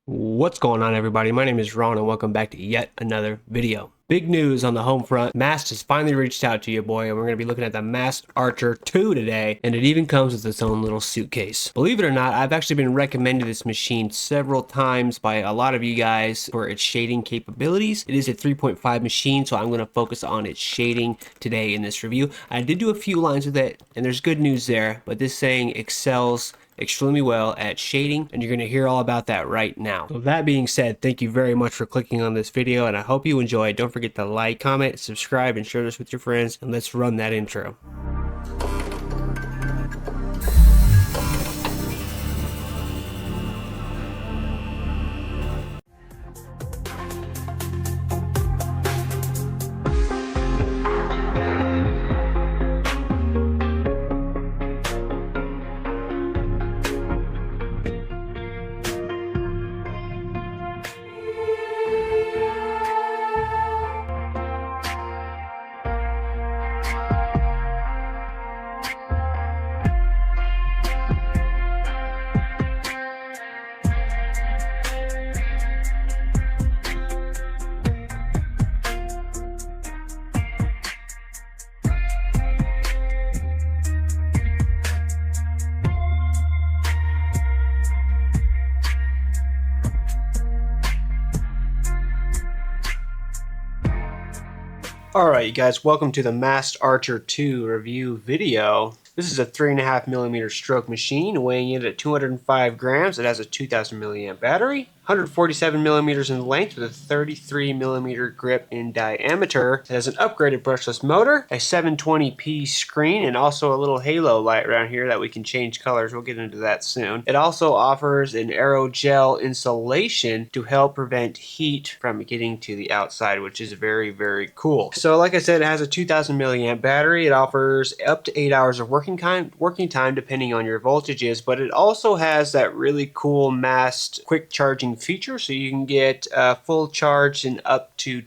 What's going on, everybody? My name is Ron and welcome back to yet another video. Big news on the home front. Mast has finally reached out to you, boy, and we're going to be looking at the Mast Archer 2 today, and it even comes with its own little suitcase. Believe it or not, I've actually been recommended this machine several times by a lot of you guys for its shading capabilities. It is a 3.5 machine, so I'm going to focus on its shading today in this review. I did do a few lines with it, and there's good news there, but this thing excels extremely well at shading, and you're going to hear all about that right now. So that being said, thank you very much for clicking on this video, and I hope you enjoyed. Don't forget to like, comment, subscribe, and share this with your friends, and let's run that intro. Alright, you guys, welcome to the Mast Archer 2 review video. This is a 3.5mm stroke machine weighing in at 205 grams. It has a 2000 milliamp battery, 147 millimeters in length with a 33 millimeter grip in diameter. It has an upgraded brushless motor, a 720p screen, and also a little halo light around here that we can change colors. We'll get into that soon. It also offers an aerogel insulation to help prevent heat from getting to the outside, which is very, very cool. So like I said, it has a 2000 milliamp battery. It offers up to 8 hours of working time depending on your voltages, but it also has that really cool Mast quick charging feature, so you can get full charge in up to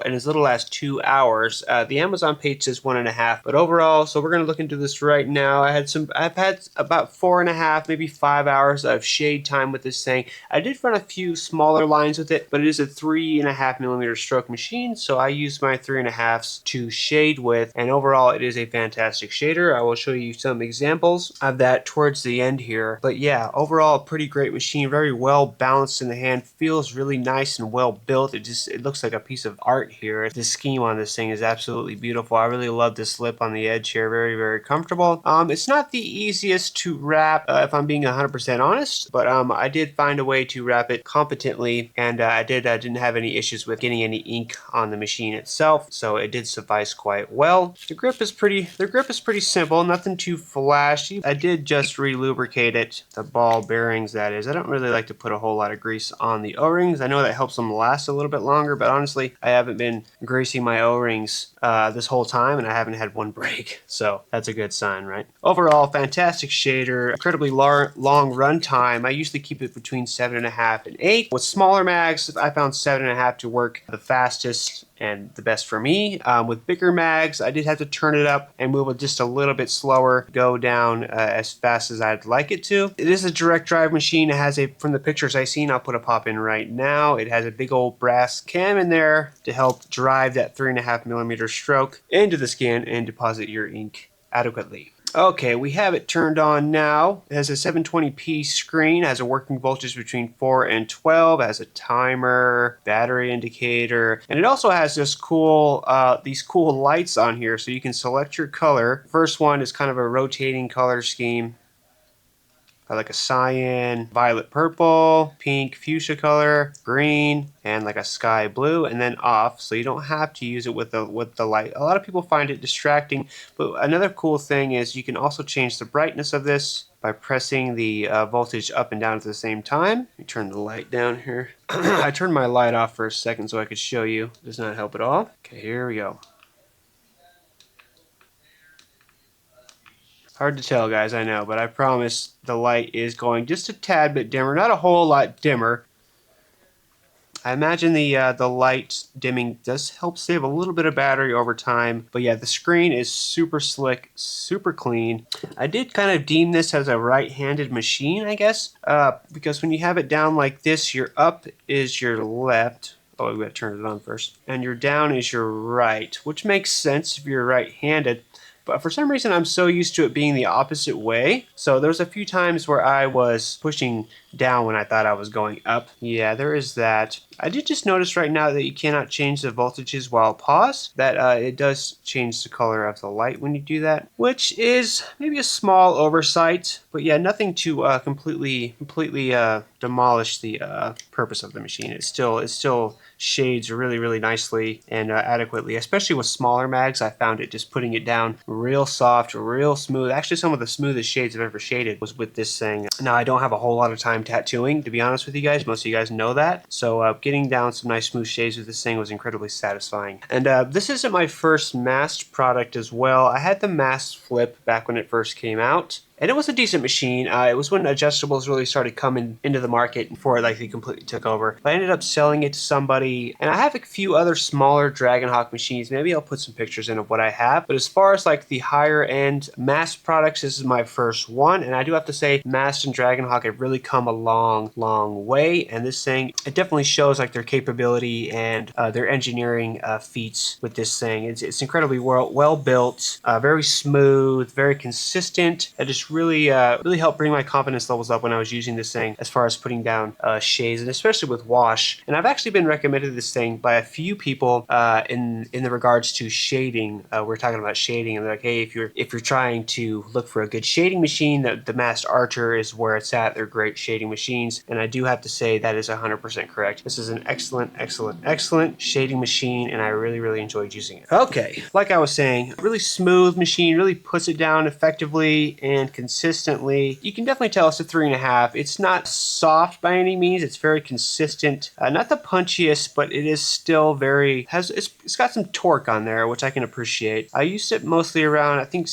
in as little as 2 hours. The Amazon page says 1.5, but overall, so we're going to look into this right now. I've had about 4.5, maybe 5 hours of shade time with this thing. I did run a few smaller lines with it, but it is a 3.5mm stroke machine, so I use my 3.5s to shade with, and overall it is a fantastic shader. I will show you some examples of that towards the end here, but yeah, overall a pretty great machine, very well balanced in the hand, feels really nice and well built. It looks like a piece of art here. The scheme on this thing is absolutely beautiful. I really love this lip on the edge here, very, very comfortable. It's not the easiest to wrap, if I'm being 100% honest, but I did find a way to wrap it competently, and I didn't have any issues with getting any ink on the machine itself, so it did suffice quite well. The grip is pretty simple, nothing too flashy. I did just re-lubricate it, the ball bearings that is. I don't really like to put a whole lot of grease on the O-rings. I know that helps them last a little bit longer, but honestly, I haven't been greasing my O-rings this whole time, and I haven't had one break, so that's a good sign, right? Overall, fantastic shader, incredibly long run time. I usually keep it between 7.5 and 8. With smaller mags, I found 7.5 to work the fastest and the best for me. With bigger mags, I did have to turn it up and move it just a little bit slower, go down as fast as I'd like it to. It is a direct drive machine. It has from the pictures I've seen, I'll put a pop in right now, it has a big old brass cam in there to help drive that 3.5mm stroke into the skin and deposit your ink adequately. Okay, we have it turned on now. It has a 720p screen, has a working voltage between 4 and 12, it has a timer, battery indicator, and it also has this these cool lights on here, so you can select your color. First one is kind of a rotating color scheme. I like a cyan, violet purple, pink fuchsia color, green, and like a sky blue, and then off, so you don't have to use it with the light. A lot of people find it distracting, but another cool thing is you can also change the brightness of this by pressing the voltage up and down at the same time. Let me turn the light down here. I turned my light off for a second so I could show you. Does not help at all. Okay, here we go. Hard to tell, guys, I know, but I promise the light is going just a tad bit dimmer, not a whole lot dimmer. I imagine the light dimming does help save a little bit of battery over time. But yeah, the screen is super slick, super clean. I did kind of deem this as a right-handed machine, I guess, because when you have it down like this, your up is your left. Oh, we gotta turn it on first. And your down is your right, which makes sense if you're right-handed. But for some reason, I'm so used to it being the opposite way. So there's a few times where I was pushing down when I thought I was going up. Yeah, there is that. I did just notice right now that you cannot change the voltages while paused. That it does change the color of the light when you do that, which is maybe a small oversight. But yeah, nothing to completely demolish the purpose of the machine. It still shades really nicely and adequately, especially with smaller mags. I found it just putting it down real soft, real smooth. Actually, some of the smoothest shades I've ever shaded was with this thing. Now, I don't have a whole lot of time tattooing, to be honest with you guys. Most of you guys know that. So getting down some nice smooth shades with this thing was incredibly satisfying. And this isn't my first Mast product as well. I had the Mast Flip back when it first came out. And it was a decent machine. It was when adjustables really started coming into the market before like they completely took over. But I ended up selling it to somebody, and I have a few other smaller Dragonhawk machines. Maybe I'll put some pictures in of what I have. But as far as like the higher end Mast products, this is my first one, and I do have to say Mast and Dragonhawk have really come a long way. And this thing, it definitely shows like their capability and their engineering feats with this thing. It's incredibly well built, very smooth, very consistent. It just really helped bring my confidence levels up when I was using this thing as far as putting down shades, and especially with wash. And I've actually been recommended this thing by a few people in the regards to shading. We're talking about shading, and they're like, hey, if you're trying to look for a good shading machine, the Mast Archer is where it's at. They're great shading machines, and I do have to say that is 100% correct. This is an excellent shading machine, and I really enjoyed using it. Okay, like I was saying, really smooth machine, really puts it down effectively and consistently. You can definitely tell it's a 3.5. It's not soft by any means. It's very consistent. Not the punchiest, but it is still very it's got some torque on there, which I can appreciate. I used it mostly around, I think,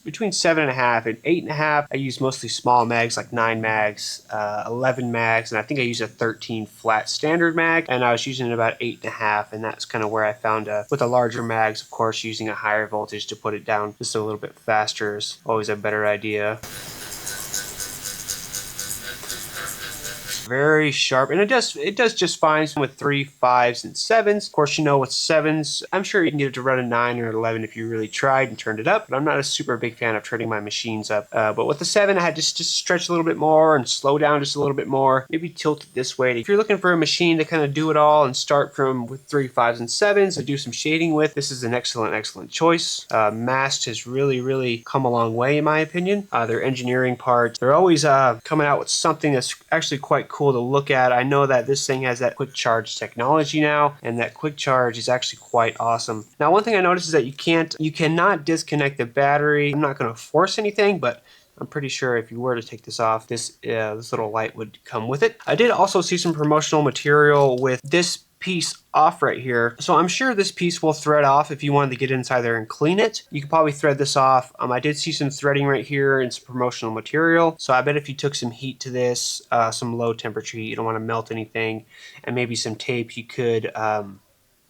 between 7.5 and 8.5. I use mostly small mags like 9 mags, 11 mags, and I think I use a 13 flat standard mag, and I was using it about 8.5, and that's kind of where I found with the larger mags, of course, using a higher voltage to put it down just a little bit faster is always a better idea. Very sharp, and it does just fine with 3, 5s, and 7s. Of course, you know, with 7s, I'm sure you can get it to run a 9 or 11 if you really tried and turned it up, but I'm not a super big fan of turning my machines up. But with the 7, I had just stretch a little bit more and slow down just a little bit more, maybe tilt it this way. If you're looking for a machine to kind of do it all and start from with 3, 5s, and 7s and do some shading with, this is an excellent choice. Mast has really come a long way, in my opinion. Their engineering parts, they're always coming out with something that's actually quite cool to look at. I know that this thing has that quick charge technology now, and that quick charge is actually quite awesome. Now, one thing I noticed is that you cannot disconnect the battery. I'm not going to force anything, but I'm pretty sure if you were to take this off, this little light would come with it. I did also see some promotional material with this piece off right here. So I'm sure this piece will thread off if you wanted to get inside there and clean it. You could probably thread this off. I did see some threading right here and some promotional material. So I bet if you took some heat to this, some low temperature heat, you don't want to melt anything, and maybe some tape, you could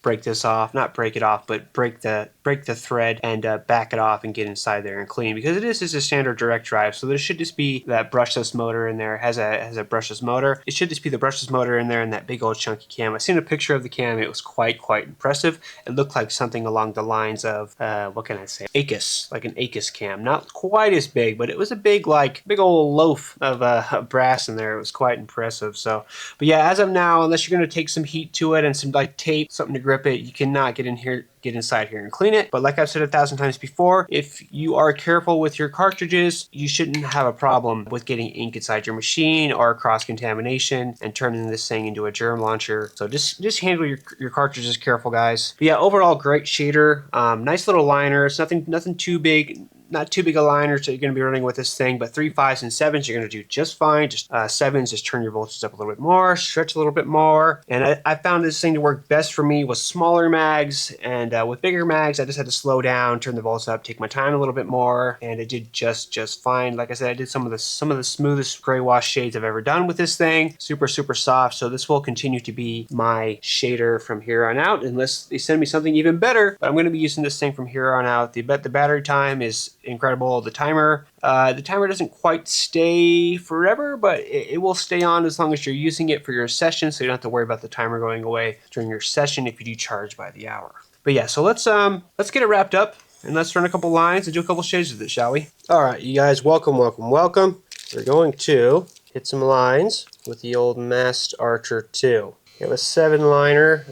break this off, not break it off, but break the thread and back it off and get inside there and clean, because it is a standard direct drive. So there should just be that brushless motor in there. It has a brushless motor. It should just be the brushless motor in there and that big old chunky cam. I've seen a picture of the cam. It was quite impressive. It looked like something along the lines of what can I say, ACUS, like an ACUS cam. Not quite as big, but it was a big old loaf of brass in there. It was quite impressive. So, but yeah, as of now, unless you're going to take some heat to it and some like tape, something to grip it, you cannot get inside here and clean it. But like I've said 1,000 times before, if you are careful with your cartridges, you shouldn't have a problem with getting ink inside your machine or cross-contamination and turning this thing into a germ launcher. So just handle your cartridges careful, guys. But yeah, overall great shader, nice little liner. It's nothing too big, not too big a liners that you're going to be running with this thing, but 3, 5s, and 7s you're going to do just fine. Just 7s, just turn your voltage up a little bit more, stretch a little bit more. And I found this thing to work best for me was smaller mags, and with bigger mags I just had to slow down, turn the volts up, take my time a little bit more, and it did just fine. Like I said, I did some of the smoothest gray wash shades I've ever done with this thing. Super soft. So this will continue to be my shader from here on out unless they send me something even better. But I'm going to be using this thing from here on out. The battery time is incredible. The timer doesn't quite stay forever, but it will stay on as long as you're using it for your session, so you don't have to worry about the timer going away during your session if you do charge by the hour. But yeah, so let's get it wrapped up and let's run a couple lines and do a couple shades with it, shall we? All right, you guys, welcome. We're going to hit some lines with the old Mast Archer 2. We have a 7-liner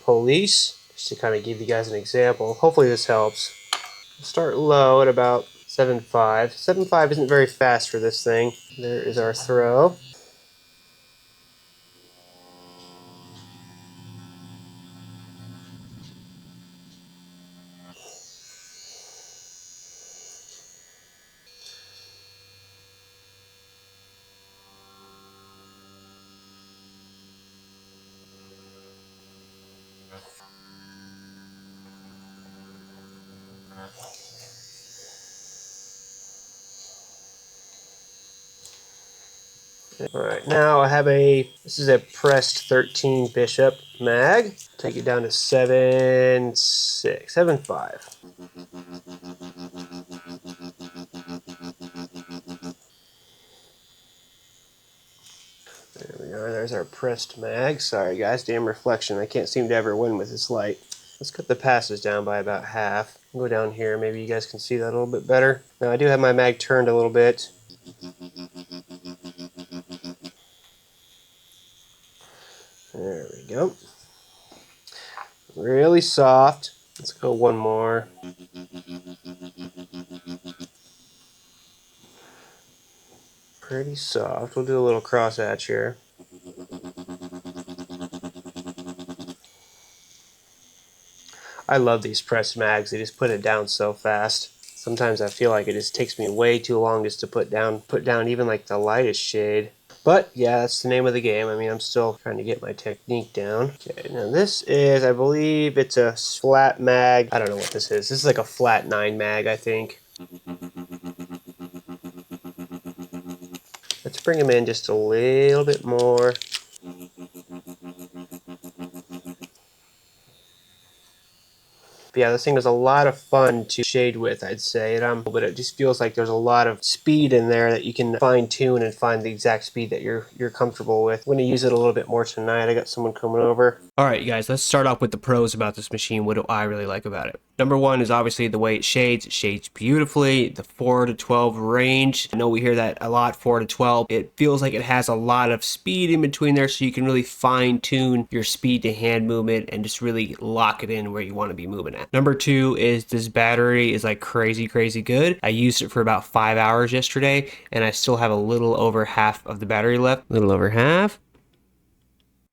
police, just to kind of give you guys an example. Hopefully this helps. We'll start low at about 7.5. 7.5 isn't very fast for this thing. There is our throw. Alright, now I have this is a pressed 13 Bishop mag. Take it down to 7.6, 7.5. There we are, there's our pressed mag. Sorry guys, damn reflection. I can't seem to ever win with this light. Let's cut the passes down by about half. Go down here, maybe you guys can see that a little bit better. Now I do have my mag turned a little bit. There we go. Really soft. Let's go one more. Pretty soft. We'll do a little cross hatch here. I love these pressed mags. They just put it down so fast. Sometimes I feel like it just takes me way too long just to put down even like the lightest shade. But yeah, that's the name of the game. I mean, I'm still trying to get my technique down. Okay, now this is, I believe it's a flat mag. I don't know what this is. This is like a flat 9 mag, I think. Let's bring them in just a little bit more. But yeah, this thing is a lot of fun to shade with, I'd say. But it just feels like there's a lot of speed in there that you can fine tune and find the exact speed that you're comfortable with. I'm going to use it a little bit more tonight. I got someone coming over. All right, you guys, let's start off with the pros about this machine. What do I really like about it? Number one is obviously the way it shades. It shades beautifully. The 4 to 12 range. I know we hear that a lot, 4 to 12. It feels like it has a lot of speed in between there, so you can really fine tune your speed to hand movement and just really lock it in where you want to be moving at. Number two is this battery is like crazy good. I used it for about 5 hours yesterday, and I still have a little over half of the battery left. A little over half.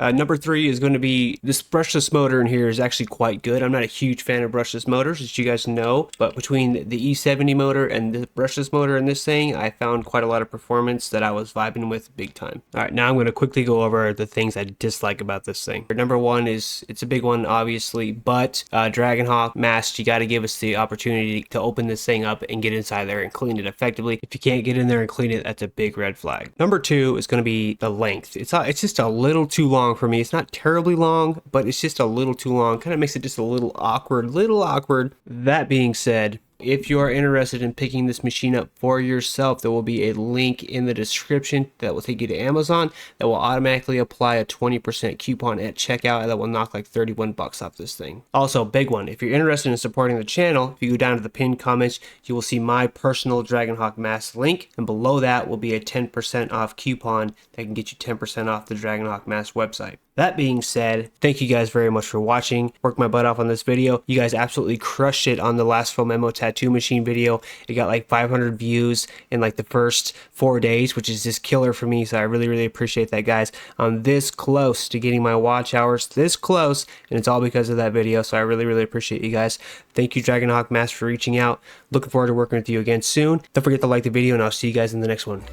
Number three is going to be this brushless motor in here is actually quite good. I'm not a huge fan of brushless motors, as you guys know, but between the E70 motor and the brushless motor in this thing, I found quite a lot of performance that I was vibing with big time. All right, now I'm going to quickly go over the things I dislike about this thing. Number one is, it's a big one, obviously, but Dragonhawk Mast, you got to give us the opportunity to open this thing up and get inside there and clean it effectively. If you can't get in there and clean it, that's a big red flag. Number two is going to be the length. It's just a little too long for me. It's not terribly long, but it's just a little too long. Kind of makes it just a little awkward. That being said, if you are interested in picking this machine up for yourself, there will be a link in the description that will take you to Amazon that will automatically apply a 20% coupon at checkout, and that will knock like 31 bucks off this thing. Also, big one, if you're interested in supporting the channel, if you go down to the pinned comments, you will see my personal Dragonhawk Mast link, and below that will be a 10% off coupon that can get you 10% off the Dragonhawk Mast website. That being said, thank you guys very much for watching. Worked my butt off on this video. You guys absolutely crushed it on the last foam ammo tattoo machine video. It got like 500 views in like the first 4 days, which is just killer for me. So I really appreciate that, guys. I'm this close to getting my watch hours, this close, and it's all because of that video. So I really appreciate you guys. Thank you, Dragonhawk Mast, for reaching out. Looking forward to working with you again soon. Don't forget to like the video, and I'll see you guys in the next one.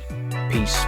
Peace.